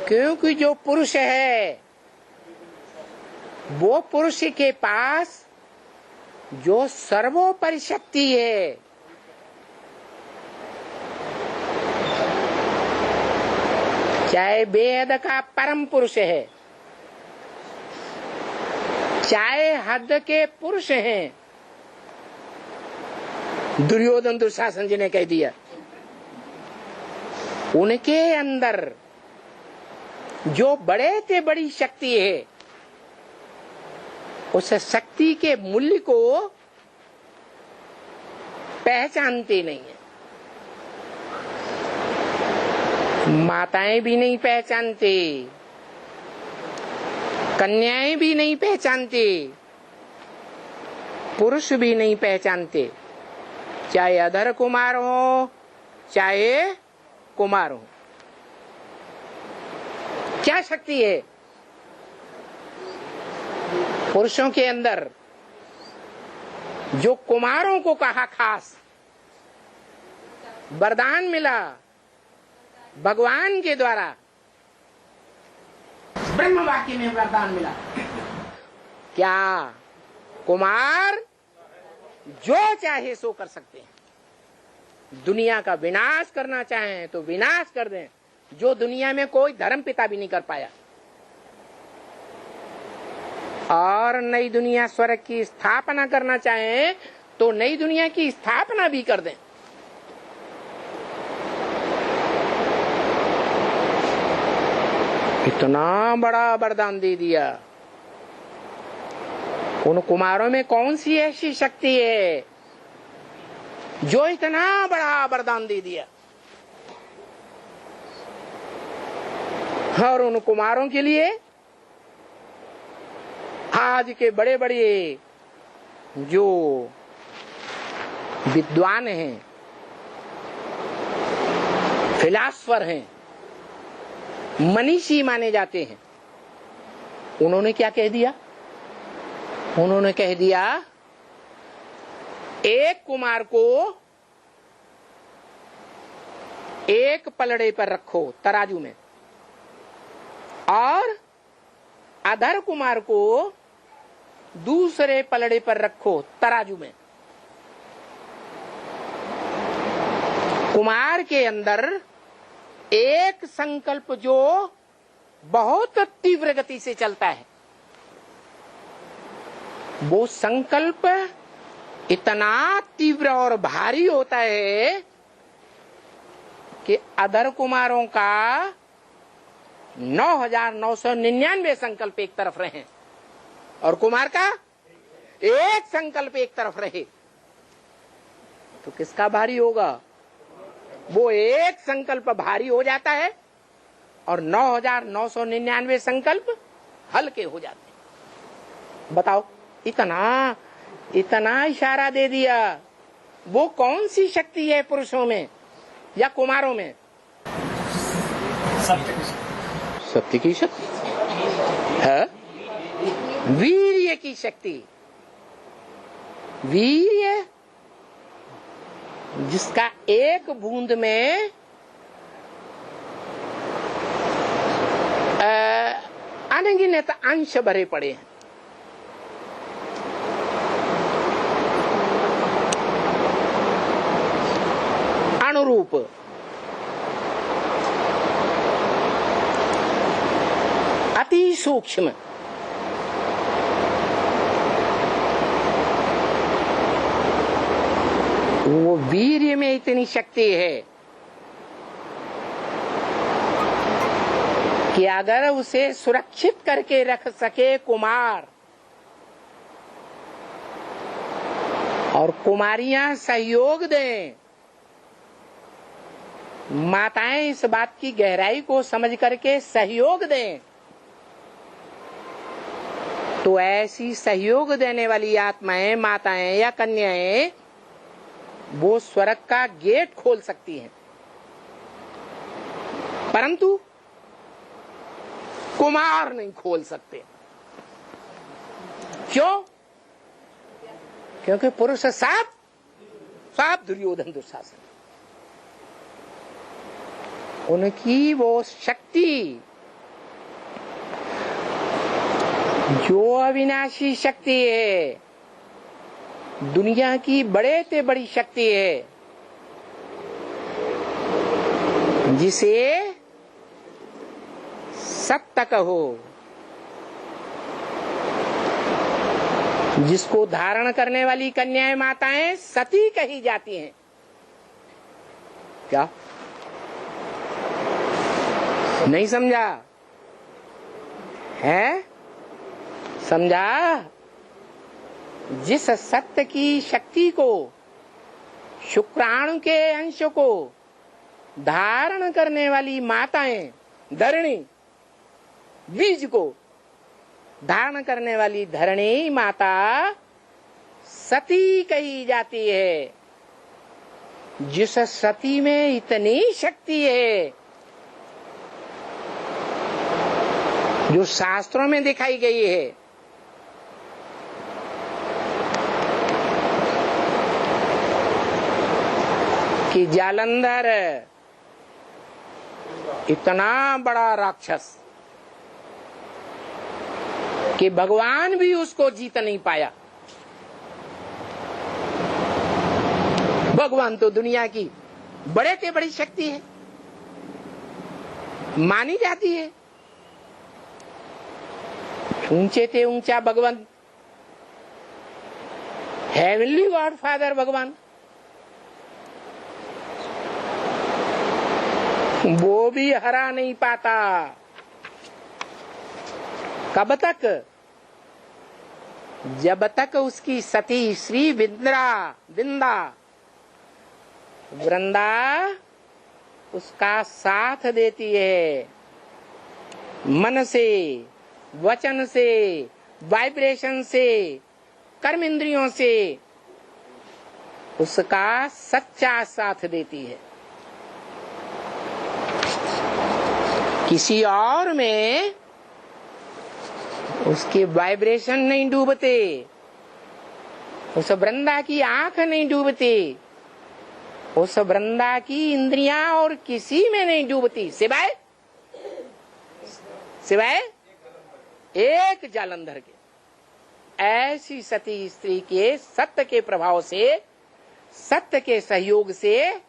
क्योंकि जो पुरुष है वो पुरुष के पास जो सर्वोपरि शक्ति है, चाहे बेहद का परम पुरुष है, चाहे हद के पुरुष हैं। दुर्योधन दुशासन जी ने कह दिया, उनके अंदर जो बड़े से बड़ी शक्ति है, उस शक्ति के मूल्य को पहचानते नहीं है। माताएं भी नहीं पहचानते, कन्याएं भी नहीं पहचानते, पुरुष भी नहीं पहचानते, चाहे अधर कुमार हो चाहे कुमार हो। क्या शक्ति है पुरुषों के अंदर? जो कुमारों को कहा खास वरदान मिला भगवान के द्वारा, ब्रह्म वाक्य में वरदान मिला। क्या कुमार जो चाहे सो कर सकते हैं। दुनिया का विनाश करना चाहें तो विनाश कर दें, जो दुनिया में कोई धर्म पिता भी नहीं कर पाया। और नई दुनिया स्वर्ग की स्थापना करना चाहें तो नई दुनिया की स्थापना भी कर दें। इतना बड़ा वरदान दे दिया। उन कुमारों में कौन सी ऐसी शक्ति है जो इतना बड़ा वरदान दे दिया? और उन कुमारों के लिए आज के बड़े बड़े जो विद्वान हैं, फिलासफर हैं, मनीषी माने जाते हैं, उन्होंने क्या कह दिया? उन्होंने कह दिया एक कुमार को एक पलड़े पर रखो तराजू में, और अधर कुमार को दूसरे पलड़े पर रखो तराजू में। कुमार के अंदर एक संकल्प जो बहुत तीव्र गति से चलता है, वो संकल्प इतना तीव्र और भारी होता है कि अधर कुमारों का 9,999 संकल्प एक तरफ रहे और कुमार का एक संकल्प एक तरफ रहे, तो किसका भारी होगा? वो एक संकल्प भारी हो जाता है और 9,999 संकल्प हल्के हो जाते हैं। बताओ, इतना इतना इशारा दे दिया। वो कौन सी शक्ति है पुरुषों में या कुमारों में? सत्य की शक्ति है, वीर्य की शक्ति। वीर्य जिसका एक बूंद में अनगिनत अंश भरे पड़े हैं। अनुरूप अति सूक्ष्म, वो वीर्य में इतनी शक्ति है कि अगर उसे सुरक्षित करके रख सके कुमार, और कुमारियां सहयोग दें, माताएं इस बात की गहराई को समझ करके सहयोग दें, तो ऐसी सहयोग देने वाली आत्माएं, माताएं या कन्याएं, वो स्वर्ग का गेट खोल सकती हैं। परंतु कुमार नहीं खोल सकते। क्यों? क्योंकि पुरुष साफ दुर्योधन दुशासन, उनकी वो शक्ति जो अविनाशी शक्ति है, दुनिया की बड़े से बड़ी शक्ति है, जिसे सत्य कहो, जिसको धारण करने वाली कन्याएं माताएं सती कही जाती हैं। क्या नहीं समझा है? समझा? जिस सत्य की शक्ति को, शुक्राणु के अंश को धारण करने वाली माताएं, धरणी, बीज को धारण करने वाली धरणी माता सती कही जाती है। जिस सती में इतनी शक्ति है, जो शास्त्रों में दिखाई गई है, कि जालंधर इतना बड़ा राक्षस कि भगवान भी उसको जीत नहीं पाया। भगवान तो दुनिया की बड़े से बड़ी शक्ति है, मानी जाती है। ऊंचे से ऊंचा भगवान, हेवनली गॉड फादर भगवान, वो भी हरा नहीं पाता। कब तक? जब तक उसकी सती श्री वृंदा उसका साथ देती है, मन से, वचन से, वाइब्रेशन से, कर्म इंद्रियों से उसका सच्चा साथ देती है। किसी और में उसके वाइब्रेशन नहीं डूबते, उस वृंदा की आंख नहीं डूबती, उस वृंदा की इंद्रियां और किसी में नहीं डूबती, सिवाय एक जालंधर के। ऐसी सती स्त्री के सत्य के प्रभाव से, सत्य के सहयोग से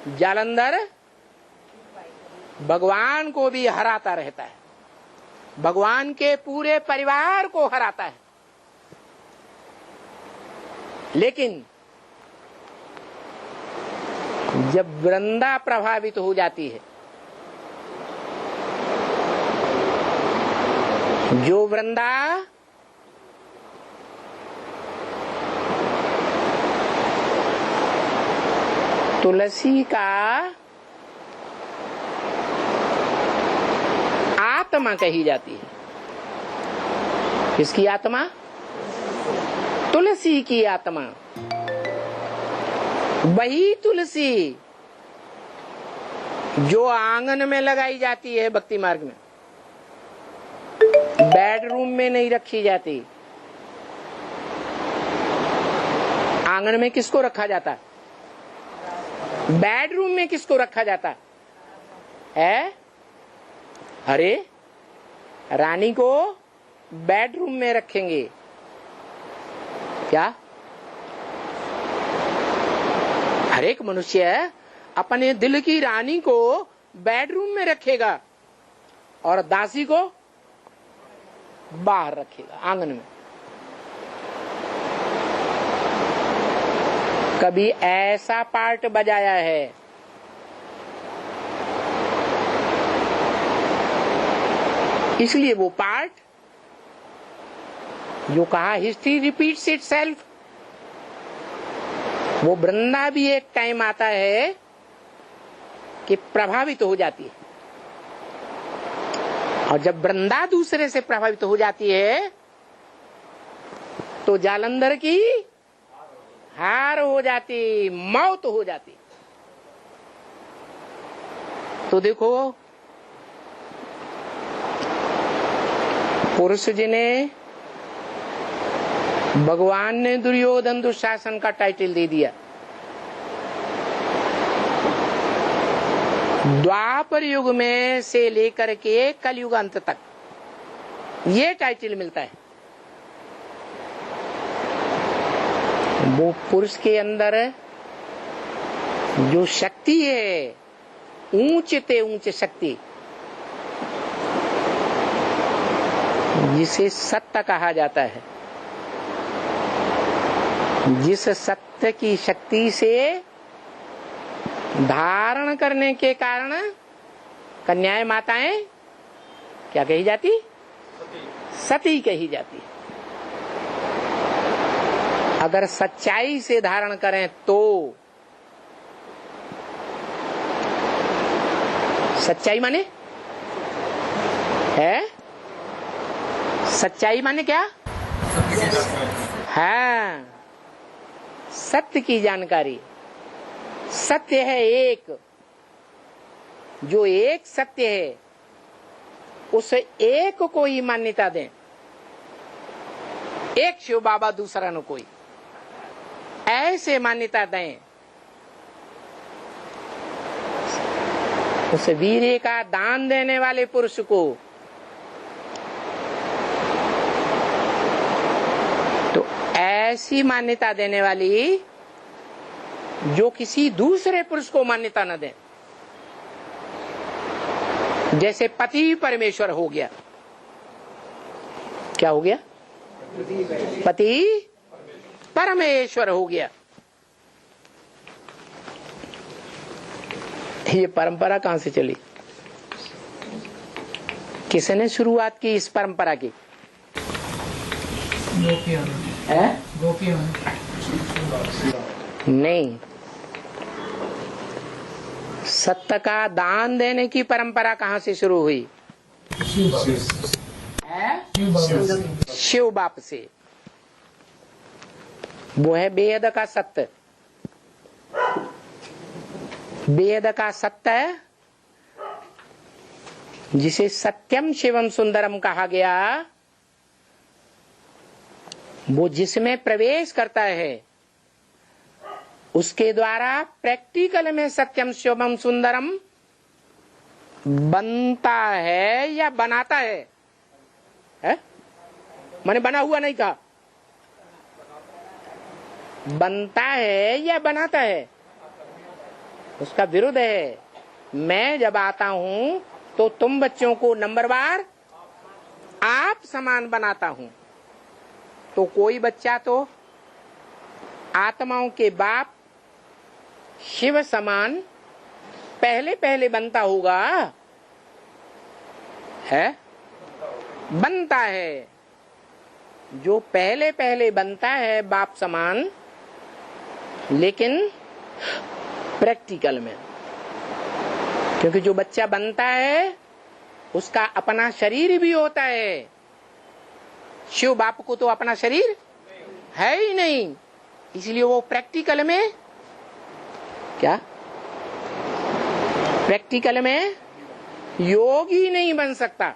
जालंधर भगवान को भी हराता रहता है, भगवान के पूरे परिवार को हराता है। लेकिन जब वृंदा प्रभावित हो जाती है, जो वृंदा तुलसी का आत्मा कही जाती है। किसकी आत्मा? तुलसी की आत्मा। वही तुलसी जो आंगन में लगाई जाती है भक्ति मार्ग में, बेडरूम में नहीं रखी जाती। आंगन में किसको रखा जाता है? बेडरूम में किसको रखा जाता है? अरे रानी को बेडरूम में रखेंगे क्या? हर एक मनुष्य अपने दिल की रानी को बेडरूम में रखेगा और दासी को बाहर रखेगा, आंगन में। कभी ऐसा पार्ट बजाया है इसलिए वो पार्ट जो कहा हिस्ट्री रिपीट्स इटसेल्फ, वो वृंदा भी एक टाइम आता है कि प्रभावित हो जाती है। और जब वृंदा दूसरे से प्रभावित हो जाती है तो जालंधर की हार हो जाती, मौत हो जाती। तो देखो पुरुष जी ने, भगवान ने दुर्योधन दुशासन का टाइटल दे दिया। द्वापर युग में से लेकर के कलयुग अंत तक ये टाइटल मिलता है। वो पुरुष के अंदर जो शक्ति है, ऊंचे ते ऊंचे शक्ति, जिसे सत्य कहा जाता है, जिस सत्य की शक्ति से धारण करने के कारण कन्याएं माताएं क्या कही जाती? सती कही जाती। अगर सच्चाई से धारण करें तो सच्चाई माने है, सच्चाई माने क्या है? सत्य की जानकारी। सत्य है एक, जो एक सत्य है उस एक को ही मान्यता दें। एक शिव बाबा, दूसरा न कोई, ऐसे मान्यता दें। उस वीर्य का दान देने वाले पुरुष को तो ऐसी मान्यता देने वाली जो किसी दूसरे पुरुष को मान्यता न दे। जैसे पति परमेश्वर हो गया। क्या हो गया? पति परमेश्वर हो गया। ये परंपरा कहां से चली? किसने शुरुआत की इस परंपरा की? गोपियों नहीं, सत्य का दान देने की परंपरा कहां से शुरू हुई? शिव बाप से। वो है वेद का सत्य। वेद का सत्य जिसे सत्यम शिवम सुंदरम कहा गया, वो जिसमें प्रवेश करता है उसके द्वारा प्रैक्टिकल में सत्यम शिवम सुंदरम बनता है या बनाता है? मैंने बना हुआ नहीं कहा, बनता है या बनाता है, उसका विरुद्ध है। मैं जब आता हूं तो तुम बच्चों को नंबरवार आप समान बनाता हूं। तो कोई बच्चा तो आत्माओं के बाप शिव समान पहले पहले बनता होगा, है? बनता है। जो पहले पहले बनता है बाप समान, लेकिन प्रैक्टिकल में, क्योंकि जो बच्चा बनता है उसका अपना शरीर भी होता है। शिव बाप को तो अपना शरीर है ही नहीं, इसलिए वो प्रैक्टिकल में क्या? प्रैक्टिकल में योगी नहीं बन सकता।